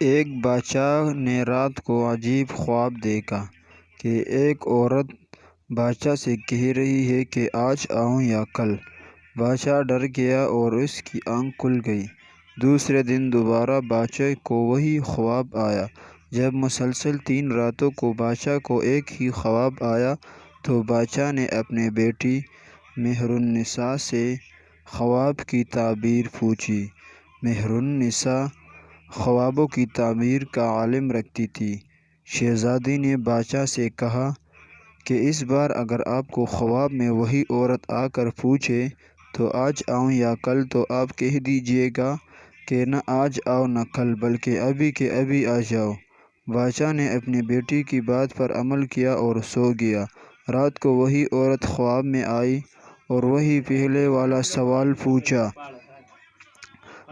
ایک بادشاہ نے رات کو عجیب خواب دیکھا کہ ایک عورت بادشاہ سے کہہ رہی ہے کہ آج آؤں یا کل۔ بادشاہ ڈر گیا اور اس کی آنکھ کھل گئی۔ دوسرے دن دوبارہ بادشاہ کو وہی خواب آیا۔ جب مسلسل 3 راتوں کو بادشاہ کو ایک ہی خواب آیا تو بادشاہ نے اپنے بیٹی مہرالنساء سے خواب کی تعبیر پوچھی۔ مہرالنساء خوابوں کی تعبیر کا علم رکھتی تھی۔ شہزادی نے بادشاہ سے کہا کہ اس بار اگر آپ کو خواب میں وہی عورت آ کر پوچھے تو آج آؤں یا کل تو آپ کہہ دیجیے گا کہ نہ آج آؤ نہ کل بلکہ ابھی کے ابھی آ جاؤ۔ بادشاہ نے اپنی بیٹی کی بات پر عمل کیا اور سو گیا۔ رات کو وہی عورت خواب میں آئی اور وہی پہلے والا سوال پوچھا۔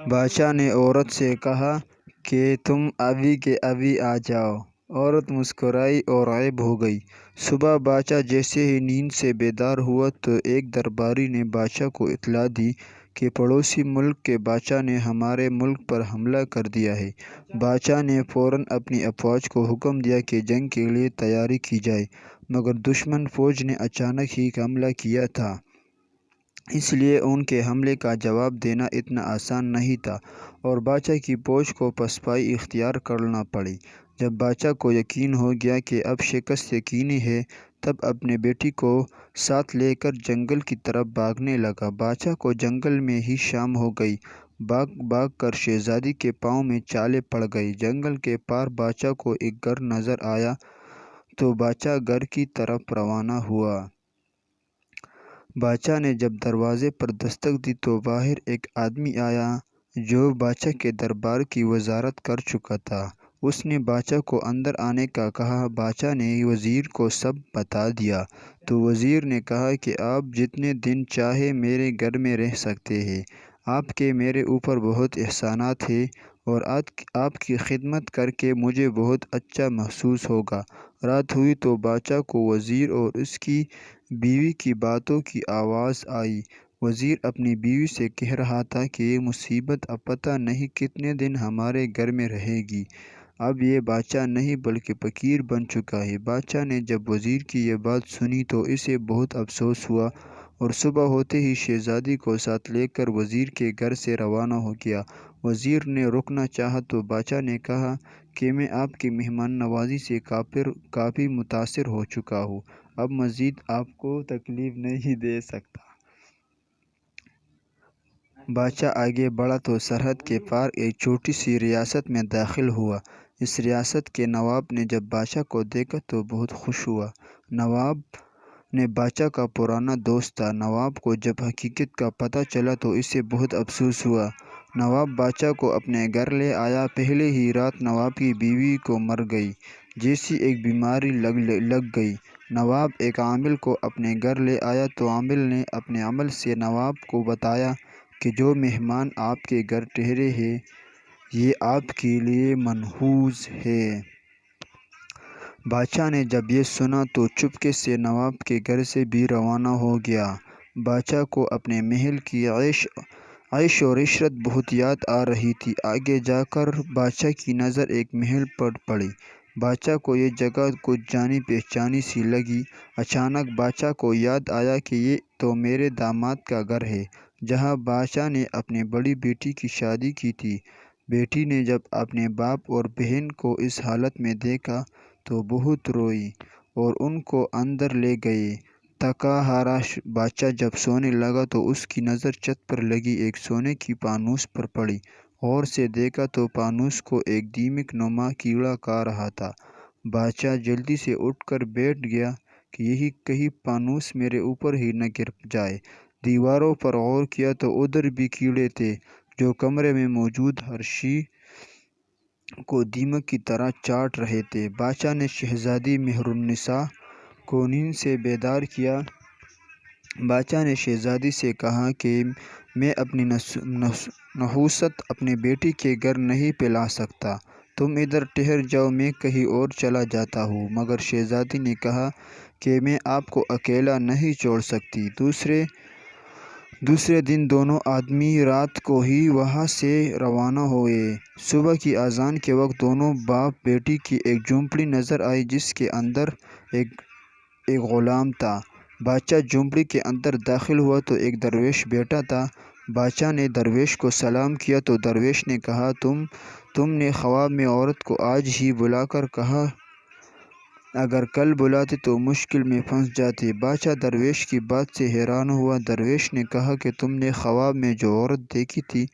بادشاہ نے عورت سے کہا کہ تم ابھی کے ابھی آ جاؤ۔ عورت مسکرائی اور غائب ہو گئی۔ صبح بادشاہ جیسے ہی نیند سے بیدار ہوا تو ایک درباری نے بادشاہ کو اطلاع دی کہ پڑوسی ملک کے بادشاہ نے ہمارے ملک پر حملہ کر دیا ہے۔ بادشاہ نے فوراً اپنی افواج کو حکم دیا کہ جنگ کے لیے تیاری کی جائے، مگر دشمن فوج نے اچانک ہی حملہ کیا تھا، اس لیے ان کے حملے کا جواب دینا اتنا آسان نہیں تھا اور بادشاہ کی فوج کو پسپائی اختیار کرنا پڑی۔ جب بادشاہ کو یقین ہو گیا کہ اب شکست یقینی ہے، تب اپنے بیٹی کو ساتھ لے کر جنگل کی طرف بھاگنے لگا۔ بادشاہ کو جنگل میں ہی شام ہو گئی۔ بھاگ بھاگ کر شہزادی کے پاؤں میں چھالیں پڑ گئیں۔ جنگل کے پار بادشاہ کو ایک گھر نظر آیا تو بادشاہ گھر کی طرف روانہ ہوا۔ بادشاہ نے جب دروازے پر دستک دی تو باہر ایک آدمی آیا جو بادشاہ کے دربار کی وزارت کر چکا تھا۔ اس نے بادشاہ کو اندر آنے کا کہا۔ بادشاہ نے وزیر کو سب بتا دیا تو وزیر نے کہا کہ آپ جتنے دن چاہے میرے گھر میں رہ سکتے ہیں۔ آپ کے میرے اوپر بہت احسانات ہیں اور آپ کی خدمت کر کے مجھے بہت اچھا محسوس ہوگا۔ رات ہوئی تو بادشاہ کو وزیر اور اس کی بیوی کی باتوں کی آواز آئی۔ وزیر اپنی بیوی سے کہہ رہا تھا کہ یہ مصیبت اب پتہ نہیں کتنے دن ہمارے گھر میں رہے گی۔ اب یہ بادشاہ نہیں بلکہ فقیر بن چکا ہے۔ بادشاہ نے جب وزیر کی یہ بات سنی تو اسے بہت افسوس ہوا اور صبح ہوتے ہی شہزادی کو ساتھ لے کر وزیر کے گھر سے روانہ ہو گیا۔ وزیر نے رکنا چاہا تو بادشاہ نے کہا کہ میں آپ کی مہمان نوازی سے کافی متاثر ہو چکا ہوں، اب مزید آپ کو تکلیف نہیں دے سکتا۔ بادشاہ آگے بڑھا تو سرحد کے پار ایک چھوٹی سی ریاست میں داخل ہوا۔ اس ریاست کے نواب نے جب بادشاہ کو دیکھا تو بہت خوش ہوا۔ نواب نے بادشاہ کا پرانا دوست تھا۔ نواب کو جب حقیقت کا پتہ چلا تو اسے بہت افسوس ہوا۔ نواب بادشاہ کو اپنے گھر لے آیا۔ پہلے ہی رات نواب کی بیوی کو مر گئی جیسی ایک بیماری لگ گئی۔ نواب ایک عامل کو اپنے گھر لے آیا تو عامل نے اپنے عمل سے نواب کو بتایا کہ جو مہمان آپ کے گھر ٹھہرے ہیں یہ آپ کے لیے منحوس ہے۔ بادشاہ نے جب یہ سنا تو چپکے سے نواب کے گھر سے بھی روانہ ہو گیا۔ بادشاہ کو اپنے محل کی عیش و عشرت بہت یاد آ رہی تھی۔ آگے جا کر بادشاہ کی نظر ایک محل پر پڑی۔ بادشاہ کو یہ جگہ کچھ جانی پہچانی سی لگی۔ اچانک بادشاہ کو یاد آیا کہ یہ تو میرے داماد کا گھر ہے جہاں بادشاہ نے اپنی بڑی بیٹی کی شادی کی تھی۔ بیٹی نے جب اپنے باپ اور بہن کو اس حالت میں دیکھا تو بہت روئی اور ان کو اندر لے گئے۔ تھکا ہارا بادشاہ جب سونے لگا تو اس کی نظر چھت پر لگی ایک سونے کی فانوس پر پڑی۔ غور سے دیکھا تو فانوس کو ایک دیمک نما کیڑا کھا رہا تھا۔ بادشاہ جلدی سے اٹھ کر بیٹھ گیا کہ یہی کہیں فانوس میرے اوپر ہی نہ گر جائے۔ دیواروں پر غور کیا تو ادھر بھی کیڑے تھے جو کمرے میں موجود ہر شے کو دیمک کی طرح چاٹ رہے تھے۔ بادشاہ نے شہزادی مہرالنساء کو نیند سے بیدار کیا۔ بادشاہ نے شہزادی سے کہا کہ میں اپنی نحوست اپنے بیٹی کے گھر نہیں پلا سکتا، تم ادھر ٹھہر جاؤ، میں کہیں اور چلا جاتا ہوں۔ مگر شہزادی نے کہا کہ میں آپ کو اکیلا نہیں چھوڑ سکتی۔ دوسرے دن دونوں آدمی رات کو ہی وہاں سے روانہ ہوئے۔ صبح کی اذان کے وقت دونوں باپ بیٹی کی ایک جھونپڑی نظر آئی جس کے اندر ایک غلام تھا۔ بادشاہ جھونپڑی کے اندر داخل ہوا تو ایک درویش بیٹا تھا۔ بادشاہ نے درویش کو سلام کیا تو درویش نے کہا، تم نے خواب میں عورت کو آج ہی بلا کر کہا، اگر کل بلاتے تو مشکل میں پھنس جاتے۔ بادشاہ درویش کی بات سے حیران ہوا۔ درویش نے کہا کہ تم نے خواب میں جو عورت دیکھی تھی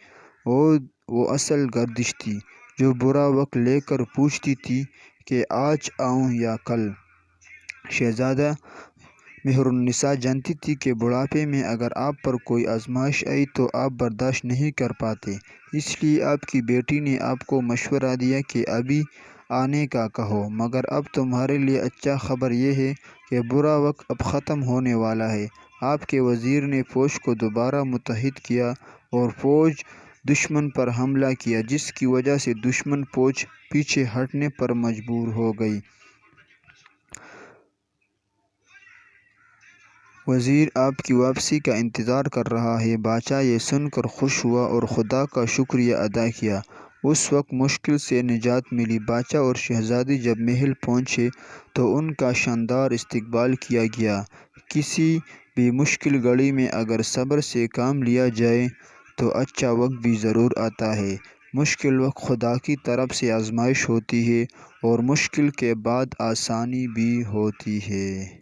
وہ اصل گردش تھی، جو برا وقت لے کر پوچھتی تھی کہ آج آؤں یا کل۔ شہزادہ مہرالنساء جانتی تھی کہ بڑھاپے میں اگر آپ پر کوئی آزمائش آئی تو آپ برداشت نہیں کر پاتے، اس لیے آپ کی بیٹی نے آپ کو مشورہ دیا کہ ابھی آنے کا کہو، مگر اب تمہارے لیے اچھا خبر یہ ہے کہ برا وقت اب ختم ہونے والا ہے۔ آپ کے وزیر نے فوج کو دوبارہ متحد کیا اور فوج دشمن پر حملہ کیا، جس کی وجہ سے دشمن فوج پیچھے ہٹنے پر مجبور ہو گئی۔ وزیر آپ کی واپسی کا انتظار کر رہا ہے۔ بادشاہ یہ سن کر خوش ہوا اور خدا کا شکریہ ادا کیا۔ اس وقت مشکل سے نجات ملی۔ بادشاہ اور شہزادی جب محل پہنچے تو ان کا شاندار استقبال کیا گیا۔ کسی بھی مشکل گھڑی میں اگر صبر سے کام لیا جائے تو اچھا وقت بھی ضرور آتا ہے۔ مشکل وقت خدا کی طرف سے آزمائش ہوتی ہے اور مشکل کے بعد آسانی بھی ہوتی ہے۔